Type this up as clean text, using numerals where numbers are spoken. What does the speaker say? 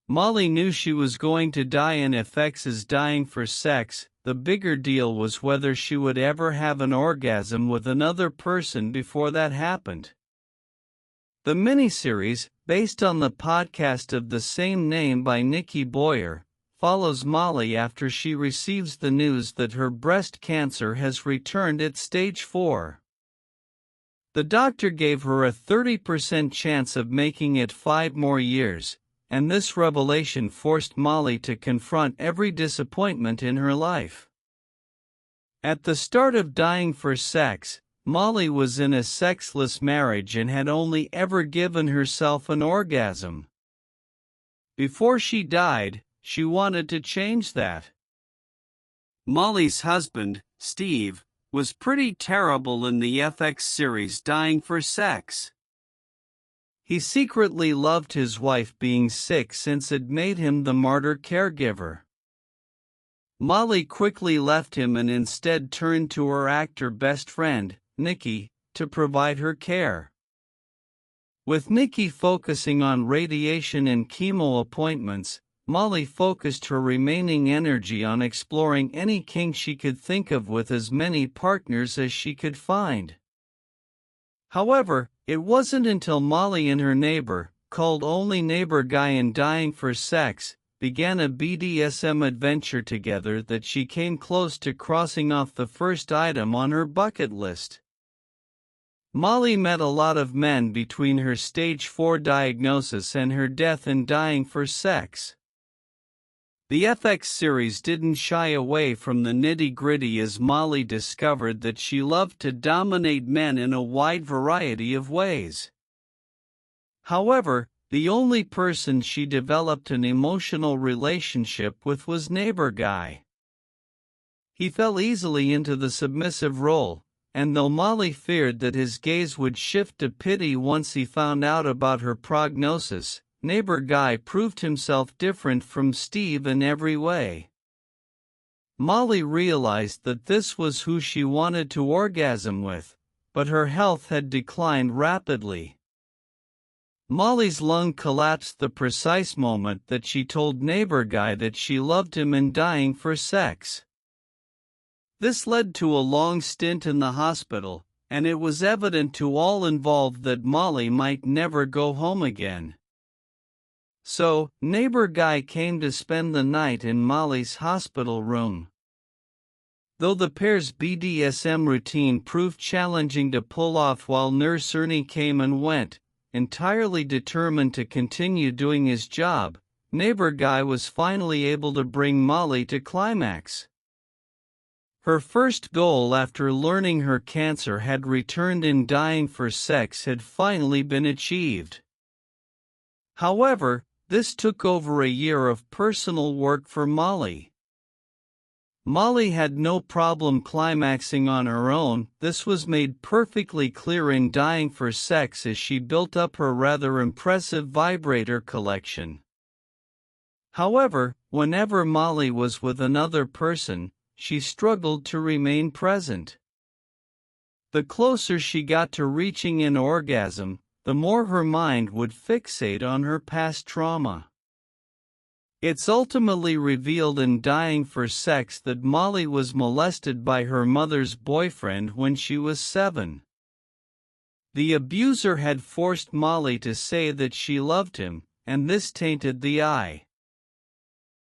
Molly knew she was going to die, and FX is dying for sex. The bigger deal was whether she would ever have an orgasm with another person before that happened. The miniseries, based on the podcast of the same name by Nikki Boyer, follows Molly after she receives the news that her breast cancer has returned at stage 4. The doctor gave her a 30% chance of making it 5 more years, and this revelation forced Molly to confront every disappointment in her life. At the start of Dying for Sex, Molly was in a sexless marriage and had only ever given herself an orgasm. Before she died, she wanted to change that. Molly's husband, Steve, was pretty terrible in the FX series Dying for Sex. He secretly loved his wife being sick since it made him the martyr caregiver. Molly quickly left him and instead turned to her actor best friend, Nikki, to provide her care. With Nikki focusing on radiation and chemo appointments, Molly focused her remaining energy on exploring any kink she could think of with as many partners as she could find. However, it wasn't until Molly and her neighbor, called Only Neighbor Guy in Dying for Sex, began a BDSM adventure together that she came close to crossing off the first item on her bucket list. Molly met a lot of men between her stage 4 diagnosis and her death in Dying for Sex. The FX series didn't shy away from the nitty-gritty as Molly discovered that she loved to dominate men in a wide variety of ways. However, the only person she developed an emotional relationship with was Neighbor Guy. He fell easily into the submissive role, and though Molly feared that his gaze would shift to pity once he found out about her prognosis, Neighbor Guy proved himself different from Steve in every way. Molly realized that this was who she wanted to orgasm with, but her health had declined rapidly. Molly's lung collapsed the precise moment that she told Neighbor Guy that she loved him in Dying for Sex. This led to a long stint in the hospital, and it was evident to all involved that Molly might never go home again. So, Neighbor Guy came to spend the night in Molly's hospital room. Though the pair's BDSM routine proved challenging to pull off while Nurse Ernie came and went, entirely determined to continue doing his job, Neighbor Guy was finally able to bring Molly to climax. Her first goal after learning her cancer had returned in Dying for Sex had finally been achieved. However, this took over a year of personal work for Molly. Molly had no problem climaxing on her own. This was made perfectly clear in Dying for Sex as she built up her rather impressive vibrator collection. However, whenever Molly was with another person, she struggled to remain present. The closer she got to reaching an orgasm, the more her mind would fixate on her past trauma. It's ultimately revealed in Dying for Sex that Molly was molested by her mother's boyfriend when she was 7. The abuser had forced Molly to say that she loved him, and this tainted the eye.